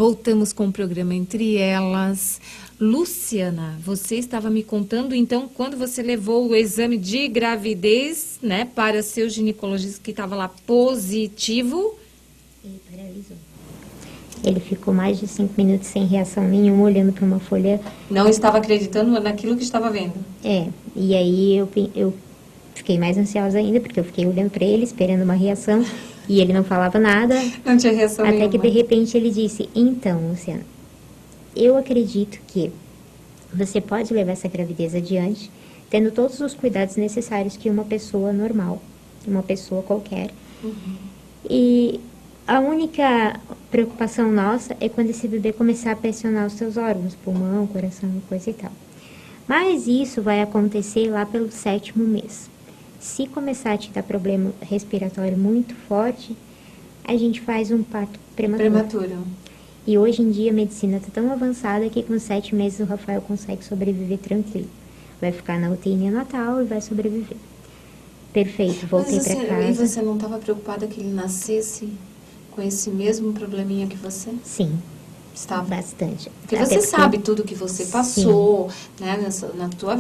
Voltamos com o programa Entre Elas. Luciana, você estava me contando, então, quando você levou o exame de gravidez, né, para seu ginecologista que estava lá positivo. Ele paralisou. Ele ficou mais de 5 minutos sem reação nenhuma, olhando para uma folha. Não estava acreditando naquilo que estava vendo. E aí eu fiquei mais ansiosa ainda, porque eu fiquei olhando para ele, esperando uma reação, e ele não falava nada. Não tinha reação nenhuma. Até que, de repente, ele disse: então, Luciana, eu acredito que você pode levar essa gravidez adiante, tendo todos os cuidados necessários que uma pessoa normal, uma pessoa qualquer. E a única preocupação nossa é quando esse bebê começar a pressionar os seus órgãos, pulmão, coração, coisa e tal. Mas isso vai acontecer lá pelo 7º mês. Se começar a te dar problema respiratório muito forte, a gente faz um parto prematuro. E hoje em dia a medicina está tão avançada que com 7 meses o Rafael consegue sobreviver tranquilo. Vai ficar na UTI neonatal e vai sobreviver. Perfeito, voltei para casa. E você não estava preocupada que ele nascesse com esse mesmo probleminha que você? Sim. Estava? Bastante. Porque você sabe tudo que você passou, né,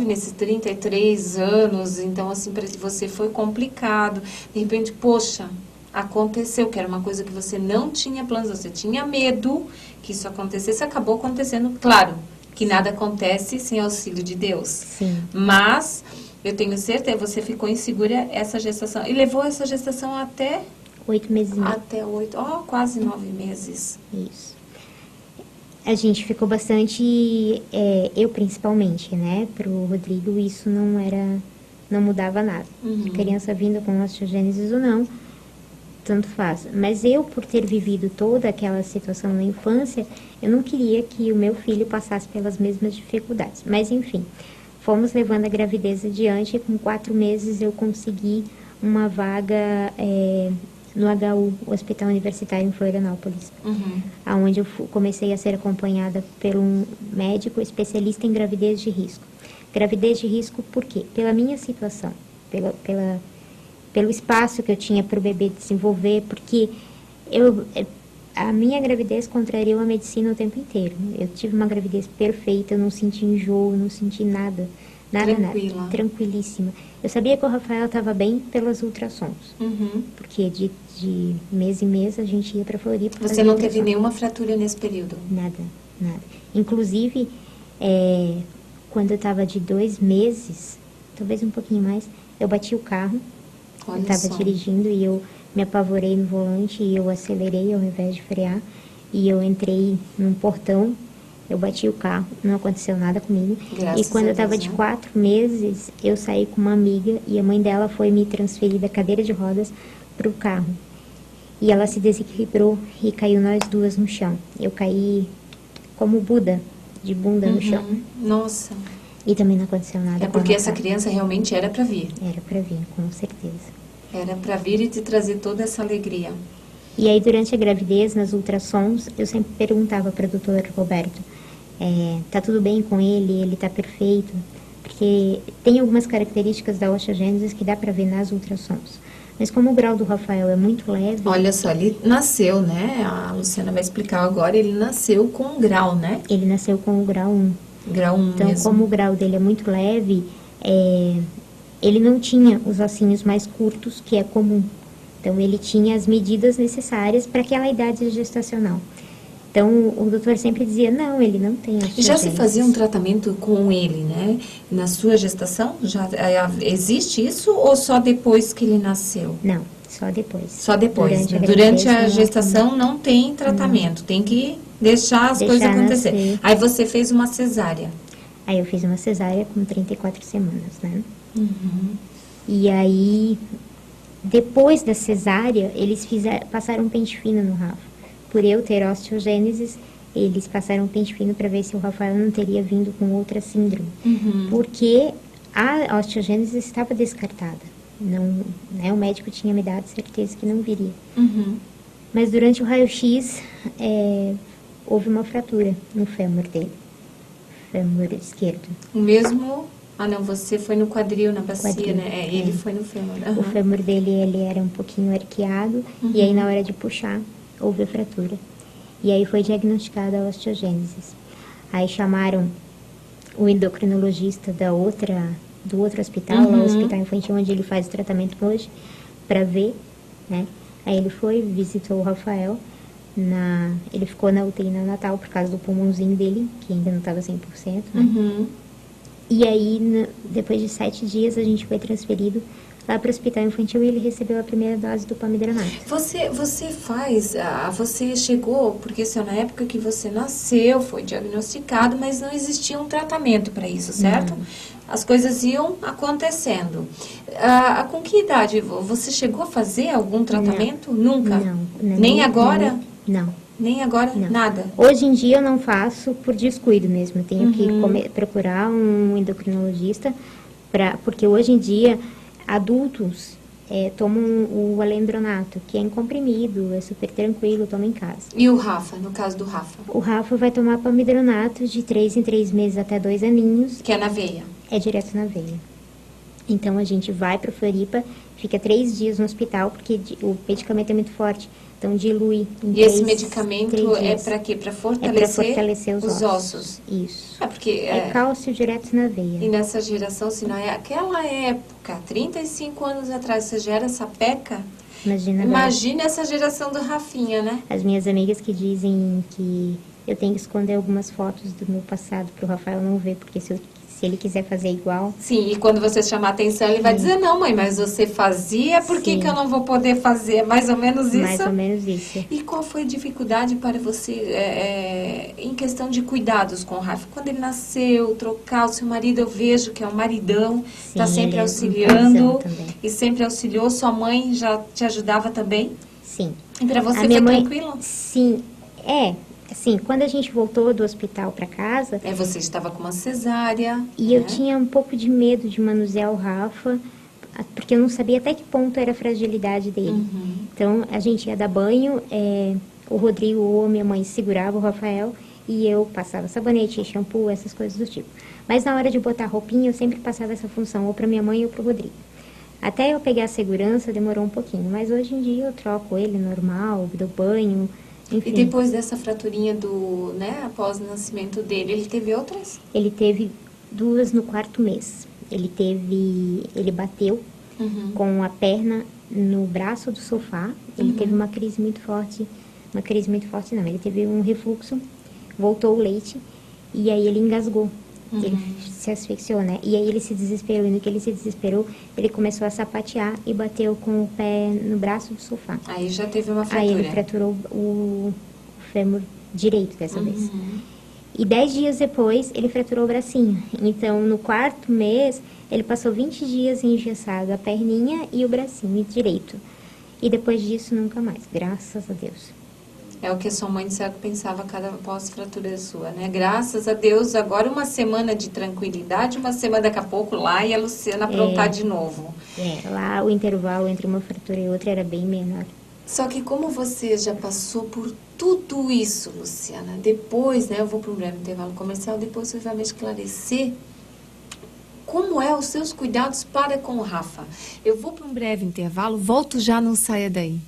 nesses 33 anos, então, assim, para você foi complicado. De repente, poxa, aconteceu, que era uma coisa que você não tinha planos, você tinha medo que isso acontecesse, acabou acontecendo. Claro, que nada acontece sem auxílio de Deus. Sim. Mas, eu tenho certeza, você ficou insegura essa gestação. E levou essa gestação até... 8 meses. Até 8, quase 9 meses. Isso. A gente ficou bastante, eu principalmente, né? Pro Rodrigo isso não mudava nada. A criança vindo com osteogênese ou não, tanto faz. Mas eu, por ter vivido toda aquela situação na infância, eu não queria que o meu filho passasse pelas mesmas dificuldades. Mas, enfim, fomos levando a gravidez adiante e com 4 meses eu consegui uma vaga no HU, o Hospital Universitário em Florianópolis, onde eu comecei a ser acompanhada por um médico especialista em gravidez de risco. Gravidez de risco por quê? Pela minha situação, pelo espaço que eu tinha para o bebê desenvolver, porque a minha gravidez contrariou a medicina o tempo inteiro. Eu tive uma gravidez perfeita, eu não senti enjoo, não senti nada. Nada. Tranquilíssima. Eu sabia que o Rafael estava bem pelas ultrassons. Porque de mês em mês a gente ia para Floripa. Você não teve nenhuma fratura nesse período? Nada. Inclusive, quando eu estava de 2 meses, talvez um pouquinho mais, eu bati o carro. Olha, eu estava dirigindo e eu me apavorei no volante e eu acelerei ao invés de frear. E eu entrei num portão. Eu bati o carro, não aconteceu nada comigo. Graças e quando eu estava de 4 meses, eu saí com uma amiga e a mãe dela foi me transferir da cadeira de rodas para o carro. E ela se desequilibrou e caiu nós duas no chão. Eu caí como Buda, de bunda no chão. Nossa. E também não aconteceu nada. É porque essa criança realmente era para vir. Era para vir, com certeza. Era para vir e te trazer toda essa alegria. E aí, durante a gravidez, nas ultrassons, eu sempre perguntava para o doutor Roberto, tá tudo bem com ele? Ele tá perfeito? Porque tem algumas características da osteogênese que dá para ver nas ultrassons. Mas como o grau do Rafael é muito leve... Olha só, ele nasceu, né? A Luciana vai explicar agora, ele nasceu com um grau, né? Ele nasceu com o grau 1. Grau 1 então, mesmo. Como o grau dele é muito leve, ele não tinha os ossinhos mais curtos, que é comum. Então, ele tinha as medidas necessárias para aquela idade gestacional. Então, o doutor sempre dizia, não, ele não tem osteogênese. E já se fazia um tratamento com ele, né? Na sua gestação? Já existe isso ou só depois que ele nasceu? Não, só depois. Só depois. Durante a gestação não tem tratamento. Tem que deixar as coisas acontecerem. Aí você fez uma cesárea. Aí eu fiz uma cesárea com 34 semanas, né? E aí... Depois da cesárea, eles passaram um pente fino no Rafa. Por eu ter osteogênese, eles passaram um pente fino para ver se o Rafael não teria vindo com outra síndrome. Porque a osteogênese estava descartada. Não, né, o médico tinha me dado certeza que não viria. Mas durante o raio-x, houve uma fratura no fêmur dele. Fêmur esquerdo. O mesmo... Ah, não, você foi no quadril, na bacia, né? Ele foi no fêmur. O fêmur dele, ele era um pouquinho arqueado, e aí na hora de puxar, houve a fratura. E aí foi diagnosticada a osteogênese. Aí chamaram o endocrinologista do outro hospital, lá, o Hospital Infantil, onde ele faz o tratamento hoje, para ver, né? Aí ele foi, visitou o Rafael, ele ficou na UTI neonatal por causa do pulmãozinho dele, que ainda não estava 100%, né? E aí, depois de 7 dias, a gente foi transferido lá para o Hospital Infantil e ele recebeu a primeira dose do pamidronato. Você chegou, porque assim, na época que você nasceu, foi diagnosticado, mas não existia um tratamento para isso, certo? As coisas iam acontecendo. Com que idade? Você chegou a fazer algum tratamento? Nunca? Não. Nem agora? Não. Nem agora? Não. Nada? Hoje em dia eu não faço por descuido mesmo. Eu tenho que procurar um endocrinologista, porque hoje em dia adultos tomam o alendronato, que é em comprimido, é super tranquilo, toma em casa. E o Rafa, no caso do Rafa? O Rafa vai tomar pamidronato de 3 em 3 meses até 2 aninhos. Que é na veia? É direto na veia. Então a gente vai para Floripa, fica 3 dias no hospital, porque o medicamento é muito forte. Então dilui em E esse medicamento é para quê? Para fortalecer os ossos? Isso. Porque é cálcio direto na veia. E nessa geração, se não é aquela época, 35 anos atrás, você gera essa peca? Imagina essa geração do Rafinha, né? As minhas amigas que dizem que eu tenho que esconder algumas fotos do meu passado para o Rafael não ver, porque se ele quiser fazer igual... Sim, e quando você chamar a atenção, ele vai dizer, não, mãe, mas você fazia, por que eu não vou poder fazer? Mais ou menos isso? Mais ou menos isso. E qual foi a dificuldade para você em questão de cuidados com o Rafa? Quando ele nasceu, trocar o seu marido, eu vejo que é um maridão, está sempre auxiliando e sempre auxiliou. Sua mãe já te ajudava também? Sim. E para você foi tranquilo? Sim, Assim, quando a gente voltou do hospital para casa... Você estava com uma cesárea. E eu tinha um pouco de medo de manusear o Rafa, porque eu não sabia até que ponto era a fragilidade dele. Então, a gente ia dar banho, o Rodrigo ou minha mãe segurava o Rafael e eu passava sabonete, shampoo, essas coisas do tipo. Mas na hora de botar roupinha, eu sempre passava essa função, ou para minha mãe ou para o Rodrigo. Até eu pegar a segurança, demorou um pouquinho. Mas hoje em dia eu troco ele normal, dou banho... Enfim. E depois dessa fraturinha após o nascimento dele, ele teve outras? Ele teve 2 no 4º mês. Ele bateu com a perna no braço do sofá. Ele teve uma crise muito forte. Não, ele teve um refluxo, voltou o leite e aí ele engasgou. Ele se asfixiou, né? E aí ele se desesperou. E no que ele se desesperou, ele começou a sapatear e bateu com o pé no braço do sofá. Aí já teve uma fratura. Aí ele fraturou o fêmur direito dessa vez. E 10 dias depois, ele fraturou o bracinho. Então, no 4º mês, ele passou 20 dias engessado a perninha e o bracinho direito. E depois disso, nunca mais. Graças a Deus. É o que a sua mãe disse, pensava cada pós-fratura sua, né? Graças a Deus, agora uma semana de tranquilidade, uma semana daqui a pouco lá e a Luciana aprontar de novo. Lá o intervalo entre uma fratura e outra era bem menor. Só que como você já passou por tudo isso, Luciana, depois, eu vou para um breve intervalo comercial, depois você vai me esclarecer como os seus cuidados para com o Rafa. Eu vou para um breve intervalo, volto já, não saia daí.